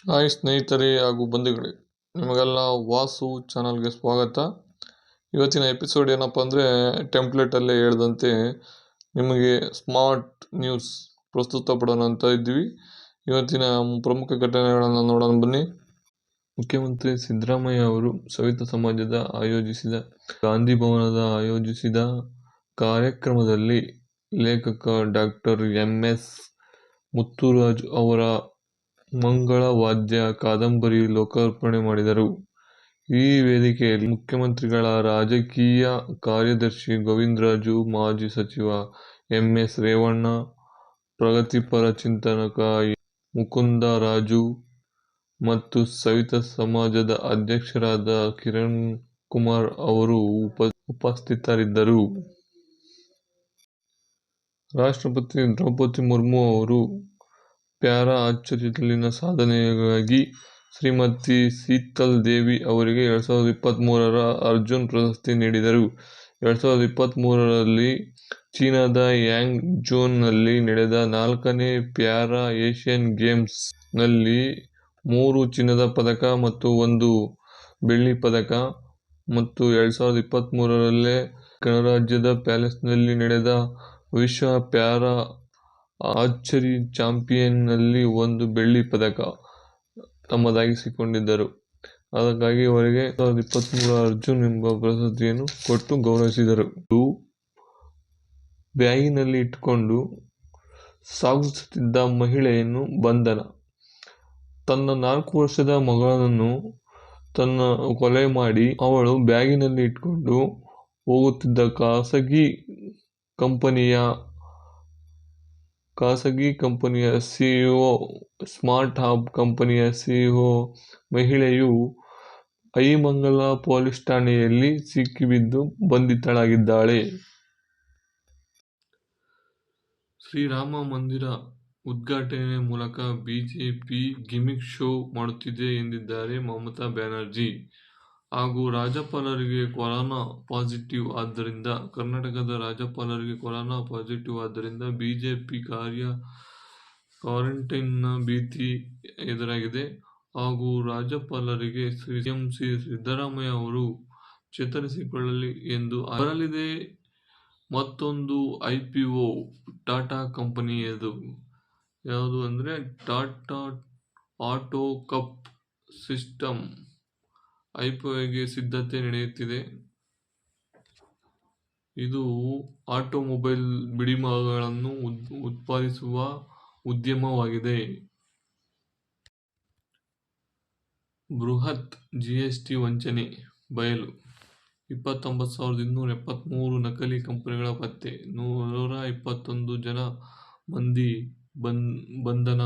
Hi ಸ್ನೇಹಿತರೆ ಹಾಗೂ ಬಂಧುಗಳೇ, ನಿಮಗೆಲ್ಲ ವಾಸು ಚಾನಲ್ಗೆ ಸ್ವಾಗತ. ಇವತ್ತಿನ ಎಪಿಸೋಡ್ ಏನಪ್ಪ ಅಂದರೆ, ಟೆಂಪ್ಲೇಟಲ್ಲೇ ಹೇಳ್ದಂತೆ ನಿಮಗೆ ಸ್ಮಾರ್ಟ್ ನ್ಯೂಸ್ ಪ್ರಸ್ತುತಪಡೋಣ ಅಂತ ಇದ್ವಿ. ಇವತ್ತಿನ ಪ್ರಮುಖ ಘಟನೆಗಳನ್ನು ನೋಡೋಣ ಬನ್ನಿ. ಮುಖ್ಯಮಂತ್ರಿ ಸಿದ್ದರಾಮಯ್ಯ ಅವರು ಸವಿತಾ ಸಮಾಜದ ಗಾಂಧಿ ಭವನದ ಆಯೋಜಿಸಿದ ಕಾರ್ಯಕ್ರಮದಲ್ಲಿ ಲೇಖಕ ಡಾಕ್ಟರ್ MS ಮುತ್ತುರಾಜ್ ಅವರ ಮಂಗಳ ವಾದ್ಯ ಕಾದಂಬರಿ ಲೋಕಾರ್ಪಣೆ ಮಾಡಿದರು. ಈ ವೇದಿಕೆಯಲ್ಲಿ ಮುಖ್ಯಮಂತ್ರಿಗಳ ರಾಜಕೀಯ ಕಾರ್ಯದರ್ಶಿ ಗೋವಿಂದರಾಜು, ಮಾಜಿ ಸಚಿವ MS ರೇವಣ್ಣ, ಪ್ರಗತಿಪರ ಚಿಂತಕ ಮುಕುಂದರಾಜು ಮತ್ತು ಸವಿತಾ ಸಮಾಜದ ಅಧ್ಯಕ್ಷರಾದ ಕಿರಣ್ ಕುಮಾರ್ ಅವರು ಉಪಸ್ಥಿತರಿದ್ದರು. ರಾಷ್ಟ್ರಪತಿ ದ್ರೌಪದಿ ಮುರ್ಮು ಅವರು ಪ್ಯಾರಾ ಆರ್ಚರಿಯಲ್ಲಿನ ಸಾಧನೆಗಾಗಿ ಶ್ರೀಮತಿ ಶೀತಲ್ ದೇವಿ ಅವರಿಗೆ 2023ರ ಅರ್ಜುನ್ ಪ್ರಶಸ್ತಿ ನೀಡಿದರು. 2023ರಲ್ಲಿ ಚೀನಾದ ಯಾಂಗ್ಝೂನಲ್ಲಿ ನಡೆದ 4ನೇ ಪ್ಯಾರಾ ಏಷ್ಯನ್ ಗೇಮ್ಸ್ ನಲ್ಲಿ 3 ಚಿನ್ನದ ಪದಕ ಮತ್ತು 1 ಬೆಳ್ಳಿ ಪದಕ ಮತ್ತು 2023ರಲ್ಲಿ ಗಣರಾಜ್ಯದ ಪ್ಯಾಲೇಸ್ನಲ್ಲಿ ನಡೆದ ವಿಶ್ವ ಪ್ಯಾರಾ ಆರ್ಚರಿ ಚಾಂಪಿಯನ್ಶಿಪ್ನಲ್ಲಿ 1 ಬೆಳ್ಳಿ ಪದಕ ತಮ್ಮದಾಗಿಸಿಕೊಂಡಿದ್ದರು. ಅದಕ್ಕಾಗಿ ಅವರಿಗೆ 2023 ಅರ್ಜುನ್ ಎಂಬ ಪ್ರಶಸ್ತಿಯನ್ನು ಕೊಟ್ಟು ಗೌರವಿಸಿದರು. ಬ್ಯಾಗಿನಲ್ಲಿ ಇಟ್ಟುಕೊಂಡು ಸಾಗಿಸುತ್ತಿದ್ದ ಮಹಿಳೆಯನ್ನು ಬಂಧನ. ತನ್ನ 4 ವರ್ಷದ ಮಗಳನ್ನು ಕೊಲೆ ಮಾಡಿ ಅವಳು ಬ್ಯಾಗಿನಲ್ಲಿ ಇಟ್ಟುಕೊಂಡು ಹೋಗುತ್ತಿದ್ದ ಖಾಸಗಿ ಕಂಪನಿಯ ಸಿಇಒ, ಸ್ಮಾರ್ಟ್ ಹಬ್ ಕಂಪನಿಯ ಸಿಇಒ ಮಹಿಳೆಯು ಐಮಂಗಲ ಪೊಲೀಸ್ ಠಾಣೆಯಲ್ಲಿ ಸಿಕ್ಕಿಬಿದ್ದು ಬಂಧಿತಳಾಗಿದ್ದಾಳೆ. ಶ್ರೀರಾಮ ಮಂದಿರ ಉದ್ಘಾಟನೆ ಮೂಲಕ ಬಿಜೆಪಿ ಗಿಮಿಕ್ ಶೋ ಮಾಡುತ್ತಿದೆ ಎಂದಿದ್ದಾರೆ ಮಮತಾ ಬ್ಯಾನರ್ಜಿ. ಹಾಗೂ ರಾಜ್ಯಪಾಲರಿಗೆ ಕೊರೋನಾ ಪಾಸಿಟಿವ್ ಆದ್ದರಿಂದ ಕರ್ನಾಟಕದ ರಾಜ್ಯಪಾಲರಿಗೆ ಕೊರೋನಾ ಪಾಸಿಟಿವ್ ಆದ್ದರಿಂದ ಬಿಜೆಪಿ ಕ್ವಾರಂಟೈನ್ನ ಭೀತಿ ಎದುರಾಗಿದೆ. ಹಾಗೂ ರಾಜ್ಯಪಾಲರಿಗೆ ಸಿಎಂ ಸಿದ್ದರಾಮಯ್ಯ ಅವರು ಚೇತರಿಸಿಕೊಳ್ಳಲಿ ಎಂದು ಬರಲಿದೆ ಮತ್ತೊಂದು IPO ಟಾಟಾ ಕಂಪನಿಯದು. ಯಾವುದು ಅಂದರೆ ಟಾಟಾ ಆಟೋಕಪ್ ಸಿಸ್ಟಮ್ IPOಗೆ ಸಿದ್ಧತೆ ನಡೆಯುತ್ತಿದೆ. ಇದು ಆಟೋಮೊಬೈಲ್ ಬಿಡಿಭಾಗಗಳನ್ನು ಉತ್ಪಾದಿಸುವ ಉದ್ಯಮವಾಗಿದೆ. ಬೃಹತ್ GST ವಂಚನೆ ಬಯಲು. 29,273 ನಕಲಿ ಕಂಪನಿಗಳ ಪತ್ತೆ, 121 ಮಂದಿ ಬಂಧನ.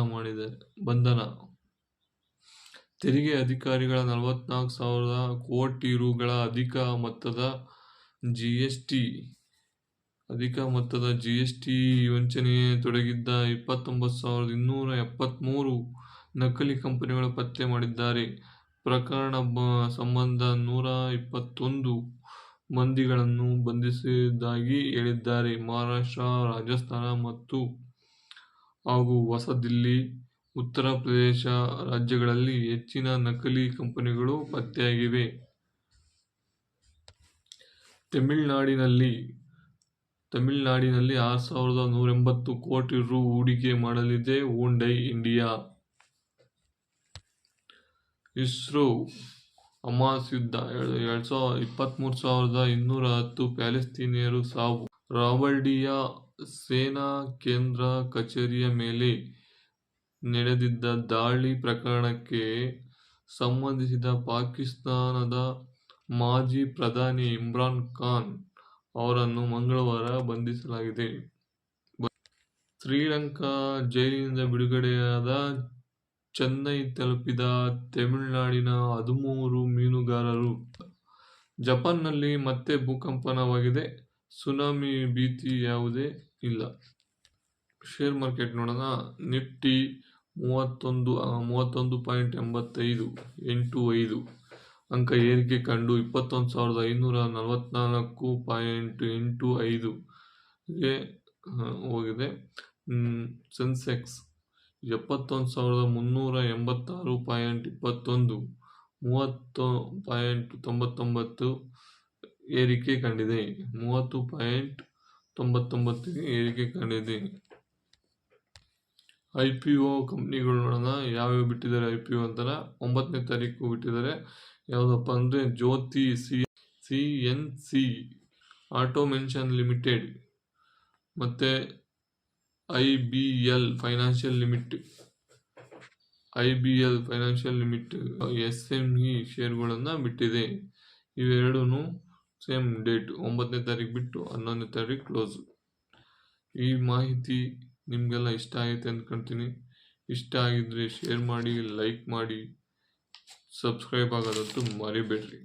ತೆರಿಗೆ ಅಧಿಕಾರಿಗಳ 44,000 ಕೋಟಿ ರುಗಳ ಅಧಿಕ ಮೊತ್ತದ GST ವಂಚನೆ ತೊಡಗಿದ್ದ 29,273 ನಕಲಿ ಕಂಪನಿಗಳ ಪತ್ತೆ ಮಾಡಿದ್ದಾರೆ. ಪ್ರಕರಣ ಸಂಬಂಧ 121 ಮಂದಿಗಳನ್ನು ಬಂಧಿಸಿರುವುದಾಗಿ ಹೇಳಿದ್ದಾರೆ. ಮಹಾರಾಷ್ಟ್ರ, ರಾಜಸ್ಥಾನ ಹಾಗೂ ಹೊಸ ದಿಲ್ಲಿ, ಉತ್ತರ ಪ್ರದೇಶ ರಾಜ್ಯಗಳಲ್ಲಿ ಹೆಚ್ಚಿನ ನಕಲಿ ಕಂಪನಿಗಳು ಪತ್ತೆಯಾಗಿವೆ. ತಮಿಳುನಾಡಿನಲ್ಲಿ 6,180 ಕೋಟಿ ರು ಹೂಡಿಕೆ ಮಾಡಲಿದೆ ಹ್ಯುಂಡೈ ಇಂಡಿಯಾ. ಇಸ್ರೋ ಹಮಾಸ್ ಯುದ್ಧ, 23,210 ಪ್ಯಾಲೆಸ್ತೀನಿಯರು ಸಾವು. ರಾವಲ್ಪಿಂಡಿಯ ಸೇನಾ ಕೇಂದ್ರ ಕಚೇರಿಯ ಮೇಲೆ ನಡೆದಿದ್ದ ದಾಳಿ ಪ್ರಕರಣಕ್ಕೆ ಸಂಬಂಧಿಸಿ ಪಾಕಿಸ್ತಾನದ ಮಾಜಿ ಪ್ರಧಾನಿ ಇಮ್ರಾನ್ ಖಾನ್ ಅವರನ್ನು ಮಂಗಳವಾರ ಬಂಧಿಸಲಾಗಿದೆ. ಶ್ರೀಲಂಕಾ ಜೈಲಿನಿಂದ ಬಿಡುಗಡೆಯಾದ ಚೆನ್ನೈ ತಲುಪಿದ ತಮಿಳುನಾಡಿನ 13 ಮೀನುಗಾರರು. ಜಪಾನ್ನಲ್ಲಿ ಮತ್ತೆ ಭೂಕಂಪನವಾಗಿದೆ. ಸುನಾಮಿ ಭೀತಿ ಯಾವುದೇ ಇಲ್ಲ. ಶೇರ್ ಮಾರ್ಕೆಟ್ ನೋಡೋಣ. ನಿಫ್ಟಿ 31.85 ಅಂಕ ಏರಿಕೆ ಕಂಡು 21,544.85 ಗೆ ಹೋಗಿದೆ. ಸೆನ್ಸೆಕ್ಸ್ 71,386.21 30.99 ಏರಿಕೆ ಕಂಡಿದೆ. 30.99 ಏರಿಕೆ ಕಂಡಿದೆ. IPO ಕಂಪ್ನಿಗಳು ನೋಡೋಣ ಯಾವ್ಯಾವ ಬಿಟ್ಟಿದ್ದಾರೆ. IPO ಅಂತಾರ 9ನೇ ತಾರೀಕು ಬಿಟ್ಟಿದ್ದಾರೆ. ಯಾವುದಪ್ಪ ಅಂದರೆ ಜ್ಯೋತಿ CNC ಆಟೋಮೇಷನ್ ಲಿಮಿಟೆಡ್, ಮತ್ತು IBL ಫೈನಾನ್ಷಿಯಲ್ ಲಿಮಿಟೆಡ್ SME ಶೇರ್ಗಳನ್ನು ಬಿಟ್ಟಿದೆ. ಇವೆರಡೂ ಸೇಮ್ ಡೇಟ್ 9ನೇ ತಾರೀಕು ಬಿಟ್ಟು 11ನೇ ತಾರೀಕು ಕ್ಲೋಸ್. ಈ ಮಾಹಿತಿ ನಿಮಗೆಲ್ಲ ಇಷ್ಟ ಆಗುತ್ತೆ ಅಂದ್ಕೊಳ್ತೀನಿ. ಇಷ್ಟ ಆಗಿದ್ರೆ ಶೇರ್ ಮಾಡಿ, ಲೈಕ್ ಮಾಡಿ, ಸಬ್ಸ್ಕ್ರೈಬ್ ಆಗೋದಂತೂ ಮರಿಬೇಡ್ರಿ.